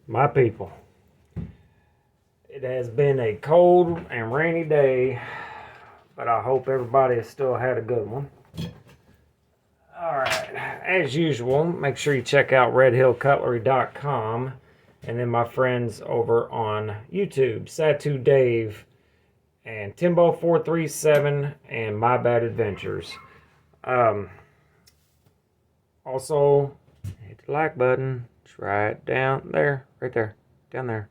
My people, it has been a cold and rainy day, but I hope everybody has still had a good one. Alright, as usual, make sure you check out redhillcutlery.com and then my friends over on YouTube, Satu Dave and Timbo437 and My Bad Adventures. Also, hit the like button. It's right down there, right there, down there.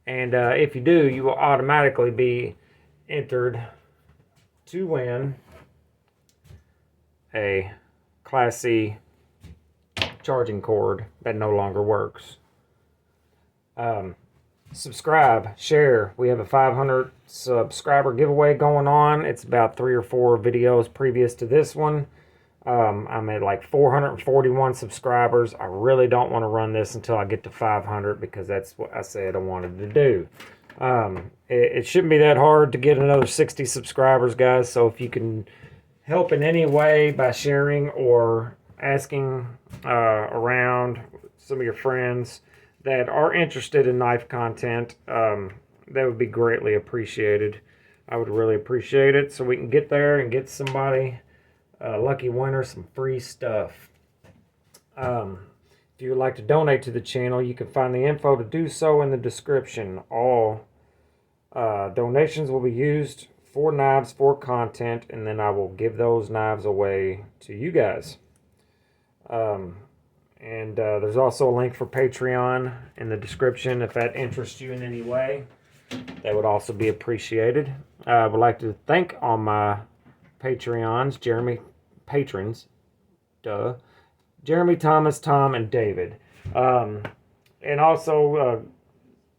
And if you do, you will automatically be entered to win a Class C charging cord that no longer works. Subscribe, share. We have a 500 subscriber giveaway going on. It's about 3 or 4 videos previous to this one. I'm at like 441 subscribers. I really don't want to run this until I get to 500 because that's what I said I wanted to do. It shouldn't be that hard to get another 60 subscribers, guys. So if you can help in any way by sharing or asking around some of your friends that are interested in knife content, that would be greatly appreciated. I would really appreciate it so we can get there and get somebody lucky winner some free stuff. If you would like to donate to the channel, you can find the info to do so in the description. All donations will be used for knives, for content, and then I will give those knives away to you guys. And there's also a link for Patreon in the description if that interests you in any way. That would also be appreciated. I would like to thank all my Patreons, patrons, Jeremy, Thomas, Tom, and David. And also,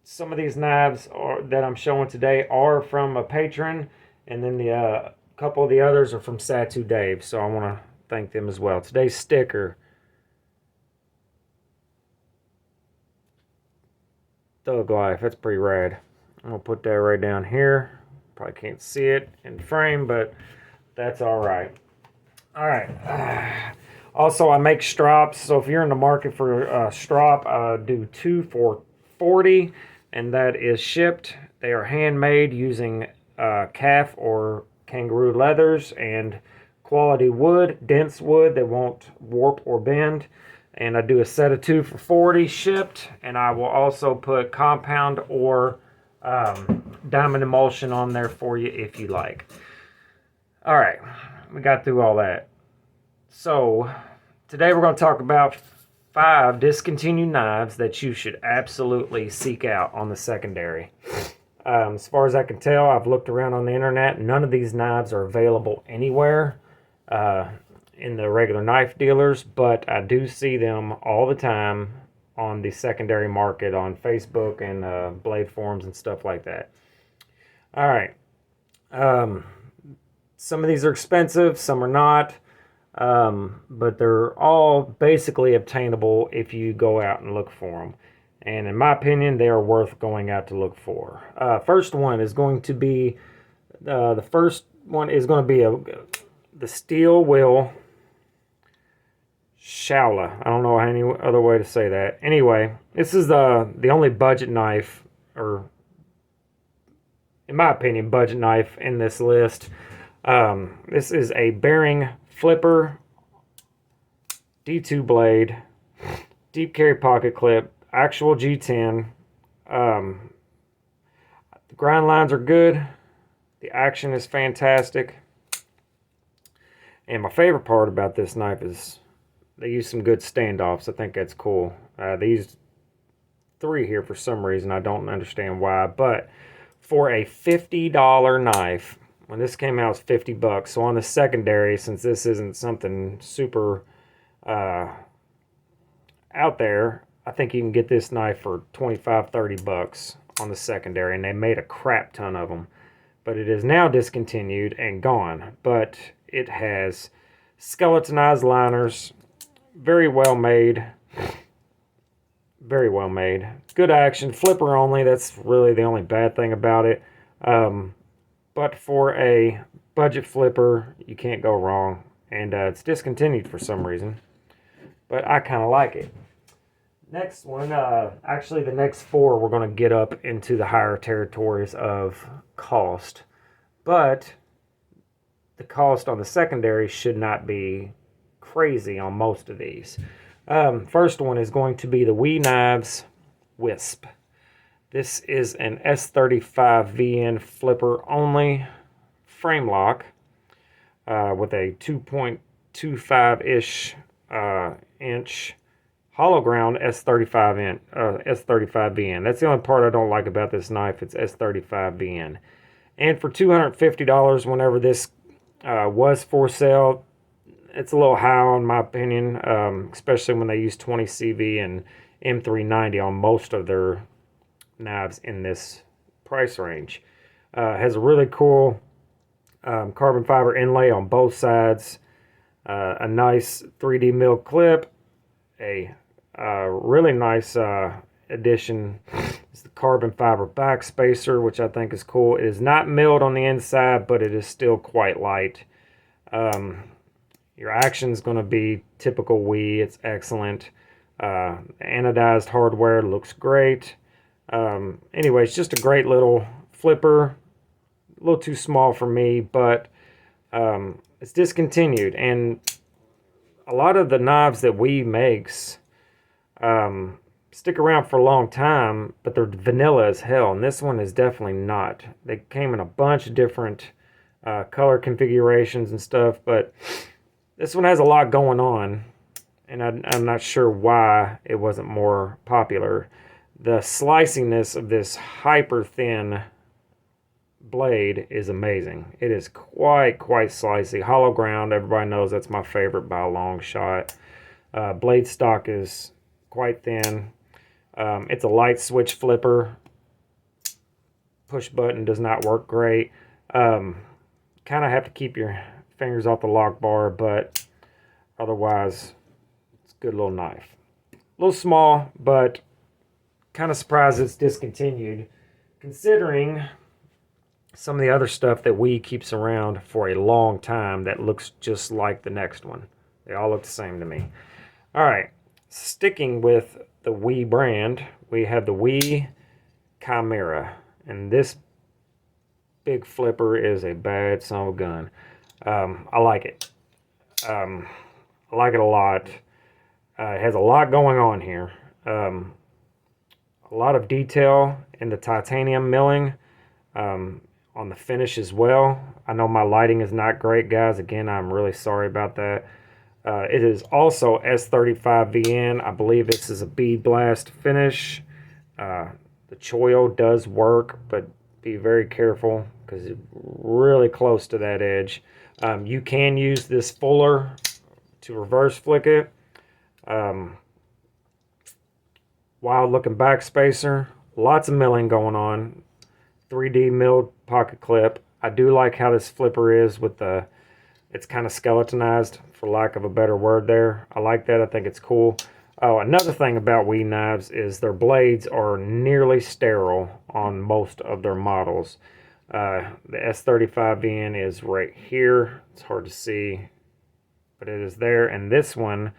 some of these knives that I'm showing today are from a patron, and then the couple of the others are from Satu Dave, so I want to thank them as well. Today's sticker, Thug Life, that's pretty rad. I'm going to put that right down here. Probably can't see it in frame, but that's all right. All right. Also, I make strops, so if you're in the market for a strop, I do 2 for $40, and that is shipped. They are handmade using calf or kangaroo leathers and quality wood, dense wood that won't warp or bend. And I do a set of 2 for $40 shipped, and I will also put compound or diamond emulsion on there for you if you like. All right, we got through all that. So today we're going to talk about 5 discontinued knives that you should absolutely seek out on the secondary. As far as I can tell, I've looked around on the internet. None of these knives are available anywhere in the regular knife dealers, but I do see them all the time on the secondary market on Facebook and blade forums and stuff like that. All right. Some of these are expensive, some are not, but they're all basically obtainable if you go out and look for them. And in my opinion, they are worth going out to look for. First one is going to be, the steel wheel Shaula. I don't know any other way to say that. Anyway, this is the only budget knife, or in my opinion, budget knife in this list. This is a bearing flipper, D2 blade, deep carry pocket clip, actual G10. The grind lines are good. The action is fantastic. And my favorite part about this knife is they use some good standoffs. I think that's cool. They used 3 here for some reason. I don't understand why. But for a $50 knife, when this came out, it was 50 bucks. So on the secondary, since this isn't something super out there, I think you can get this knife for 25, 30 bucks on the secondary. And they made a crap ton of them. But it is now discontinued and gone. But it has skeletonized liners. Very well made. Very well made. Good action. Flipper only. That's really the only bad thing about it. But for a budget flipper, you can't go wrong. And it's discontinued for some reason. But I kind of like it. Next one, actually the next four, we're going to get up into the higher territories of cost. But the cost on the secondary should not be crazy on most of these. First one is going to be the Wii Knives Wisp. This is an S35VN flipper only frame lock with a 2.25-ish inch hollow ground S35VN. That's the only part I don't like about this knife. It's S35VN. And for $250, whenever this was for sale, it's a little high in my opinion, especially when they use 20 CV and M390 on most of their knives in this price range. Has a really cool carbon fiber inlay on both sides, a nice 3D mill clip, a really nice addition is the carbon fiber back spacer, which I think is cool. It is not milled on the inside, but it is still quite light. Your action is going to be typical Wii. It's excellent. Anodized hardware looks great. Anyway, it's just a great little flipper. A little too small for me, but it's discontinued. And a lot of the knives that Wii makes stick around for a long time, but they're vanilla as hell. And this one is definitely not. They came in a bunch of different color configurations and stuff, but this one has a lot going on, and I'm not sure why it wasn't more popular. The sliciness of this hyper thin blade is amazing. It is quite slicey. Hollow ground, everybody knows that's my favorite by a long shot. Blade stock is quite thin. It's a light switch flipper. Push button does not work great. Kind of have to keep your fingers off the lock bar, but otherwise it's a good little knife. A little small, but kind of surprised it's discontinued, considering some of the other stuff that Wii keeps around for a long time that looks just like the next one. They all look the same to me. All right, sticking with the Wii brand, we have the Wii Chimera, and this big flipper is a bad son of a gun. I like it. I like it a lot. It has a lot going on here. A lot of detail in the titanium milling, on the finish as well. I know my lighting is not great, guys. Again, I'm really sorry about that. It is also S35VN. I believe this is a bead blast finish. The choil does work, but be very careful because it's really close to that edge. You can use this fuller to reverse flick it. Wild looking back spacer. Lots of milling going on. 3D milled pocket clip. I do like how this flipper is with the, it's kind of skeletonized, for lack of a better word there. I like that. I think it's cool. Oh, another thing about Wii Knives is their blades are nearly sterile on most of their models. The S35VN is right here. It's hard to see, but it is there. And this one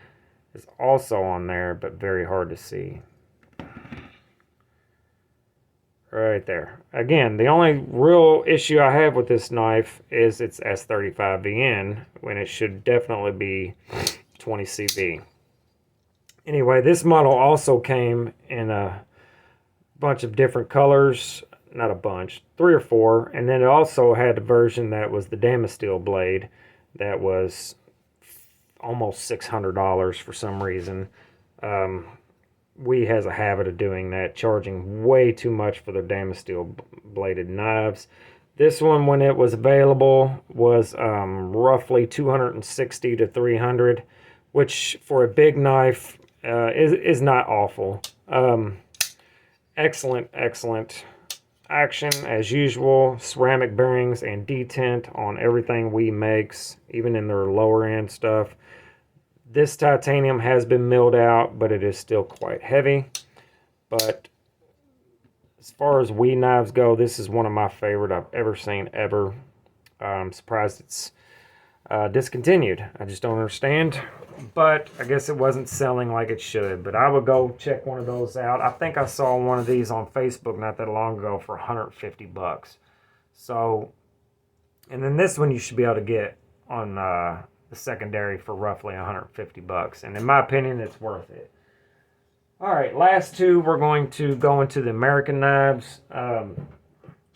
is also on there, but very hard to see. Right there. Again, the only real issue I have with this knife is it's S35VN when it should definitely be 20 CV. Anyway, this model also came in a bunch of different colors. Not a bunch, 3 or 4. And then it also had a version that was the Damasteel blade that was almost $600 for some reason. Wii has a habit of doing that, charging way too much for their Damasteel bladed knives. This one, when it was available, was roughly $260 to $300, which for a big knife is not awful. Excellent action as usual. Ceramic bearings and detent on everything Wii makes, even in their lower end stuff. This titanium has been milled out, but it is still quite heavy. But as far as Wii knives go, this is one of my favorite I've ever seen ever. I'm surprised it's discontinued. I just don't understand. But I guess it wasn't selling like it should. But I would go check one of those out. I think I saw one of these on Facebook not that long ago for 150 bucks. So, and then this one you should be able to get on the secondary for roughly 150 bucks. And in my opinion, it's worth it. All right, last two, we're going to go into the American knives. Trying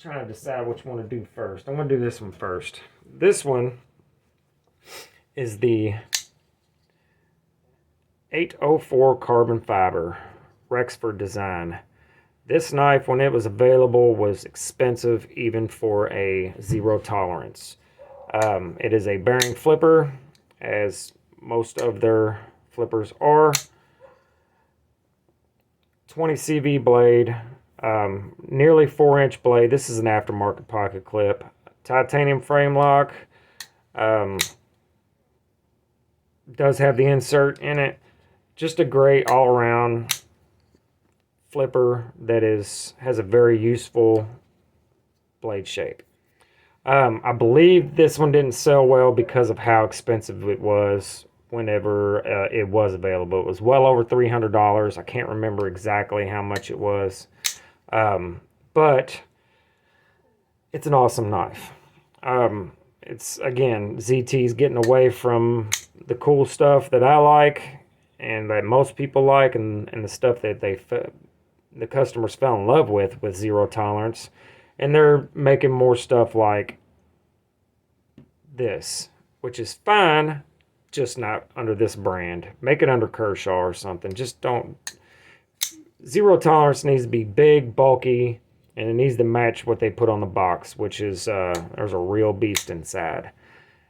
to decide which one to do first. I'm going to do this one first. This one is the 804 carbon fiber Rexford design. This knife, when it was available, was expensive even for a zero tolerance. It is a bearing flipper, as most of their flippers are. 20 CV blade, nearly 4-inch blade. This is an aftermarket pocket clip. Titanium frame lock. Does have the insert in it. Just a great all-around flipper that has a very useful blade shape. I believe this one didn't sell well because of how expensive it was whenever it was available. It was well over $300. I can't remember exactly how much it was. But it's an awesome knife. It's, again, ZT's getting away from the cool stuff that I like and that most people like, and the stuff that the customers fell in love with zero tolerance. And they're making more stuff like this, which is fine, just not under this brand. Make it under Kershaw or something. Just don't. Zero tolerance needs to be big, bulky, and it needs to match what they put on the box, which is there's a real beast inside.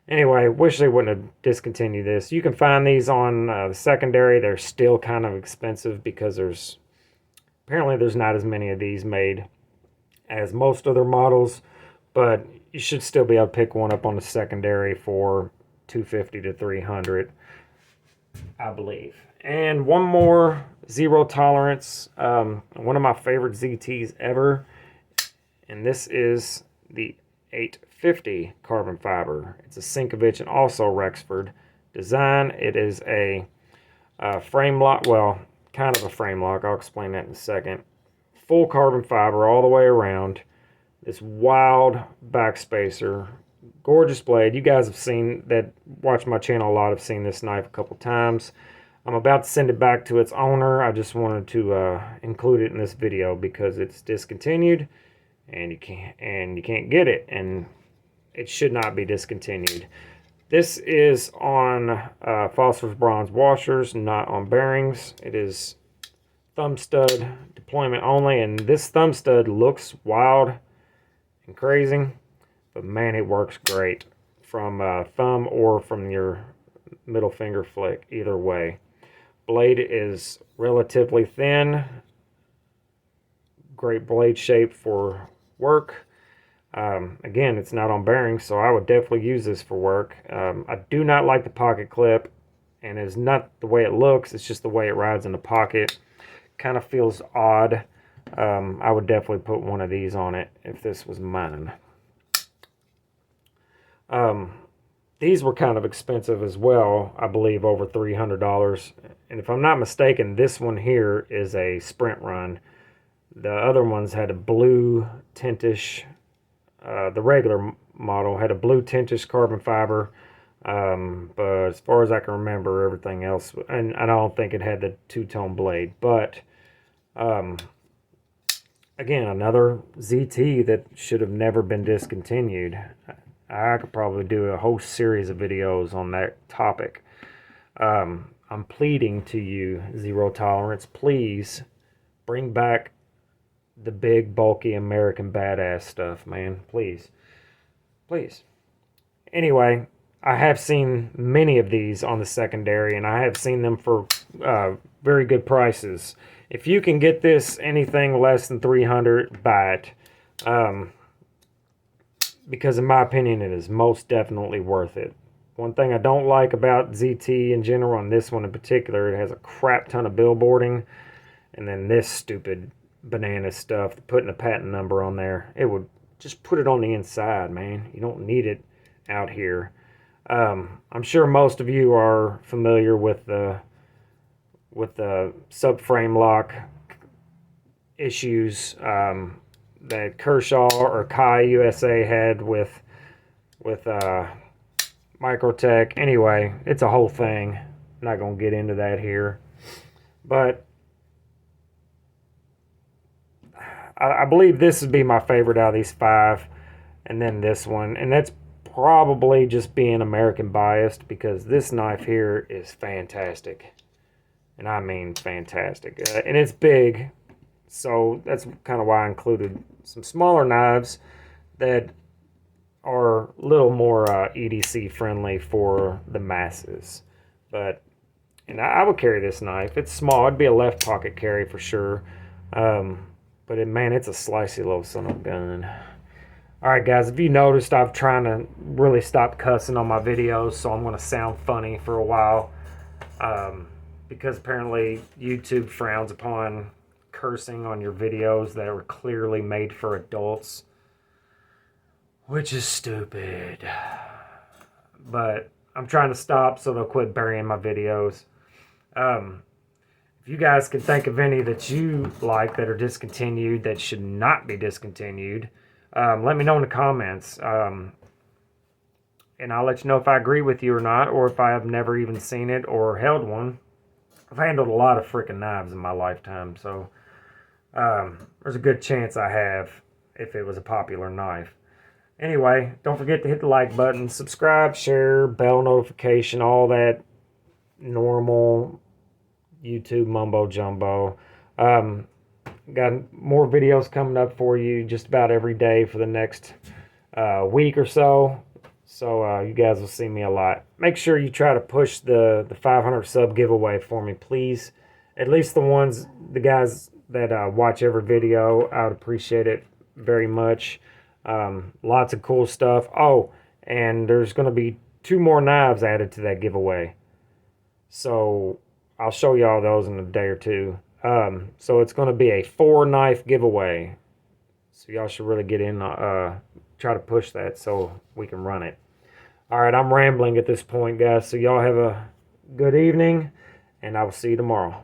Anyway, wish they wouldn't have discontinued this. You can find these on the secondary. They're still kind of expensive because apparently there's not as many of these made as most other models, but you should still be able to pick one up on the secondary for $250 to $300, I believe. And one more zero tolerance, one of my favorite ZTs ever, and this is the 850 carbon fiber. It's a Sinkovich and also Rexford design. It is a frame lock, well, kind of a frame lock. I'll explain that in a second. Full carbon fiber all the way around. This wild backspacer. Gorgeous blade. You guys have seen that, watch my channel a lot, have seen this knife a couple times. I'm about to send it back to its owner. I just wanted to include it in this video because it's discontinued and you can't get it, and it should not be discontinued. This is on phosphorus bronze washers, not on bearings. It is thumb stud deployment only, and this thumb stud looks wild and crazy, but man, it works great from thumb or from your middle finger flick, either way. Blade is relatively thin, great blade shape for work. Again, it's not on bearings, so I would definitely use this for work. I do not like the pocket clip, and it's not the way it looks, it's just the way it rides in the pocket. Kind of feels odd. I would definitely put one of these on it if this was mine. These were kind of expensive as well, I believe over $300. And if I'm not mistaken, this one here is a sprint run. The other ones had a blue tintish, the regular model had a blue tintish carbon fiber. But as far as I can remember, everything else, and I don't think it had the two-tone blade. But again, another ZT that should have never been discontinued. I could probably do a whole series of videos on that topic. I'm pleading to you, zero tolerance, please bring back the big, bulky American badass stuff, man. Please. Please. Anyway, I have seen many of these on the secondary, and I have seen them for very good prices. If you can get this anything less than $300, buy it. Because in my opinion, it is most definitely worth it. One thing I don't like about ZT in general, and this one in particular, it has a crap ton of billboarding. And then this stupid banana stuff, putting a patent number on there. It would just put it on the inside, man. You don't need it out here. I'm sure most of you are familiar with the subframe lock issues that Kershaw or Kai USA had with Microtech. Anyway, it's a whole thing. I'm not gonna get into that here, but I believe this would be my favorite out of these 5, and then this one, and that's probably just being American biased, because this knife here is fantastic, and I mean fantastic, and it's big, so that's kind of why I included some smaller knives that are a little more EDC friendly for the masses. But and I would carry this knife. It's small. It'd be a left pocket carry for sure. But man, it's a slicey little son of a gun. Alright guys, if you noticed, I've trying to really stop cussing on my videos, so I'm going to sound funny for a while. Because apparently YouTube frowns upon cursing on your videos that were clearly made for adults. Which is stupid. But I'm trying to stop so they'll quit burying my videos. If you guys can think of any that you like that are discontinued, that should not be discontinued, let me know in the comments. And I'll let you know if I agree with you or not, or if I have never even seen it or held one. I've handled a lot of freaking knives in my lifetime, so there's a good chance I have if it was a popular knife. Anyway, don't forget to hit the like button, subscribe, share, bell notification, all that normal YouTube mumbo jumbo. Got more videos coming up for you just about every day for the next week or so. So you guys will see me a lot. Make sure you try to push the 500 sub giveaway for me, please. At least the guys that watch every video, I would appreciate it very much. Lots of cool stuff. Oh, and there's going to be 2 more knives added to that giveaway. So I'll show you all those in a day or two. So it's going to be a 4 knife giveaway. So y'all should really get in, try to push that so we can run it. All right, I'm rambling at this point, guys. So y'all have a good evening, and I will see you tomorrow.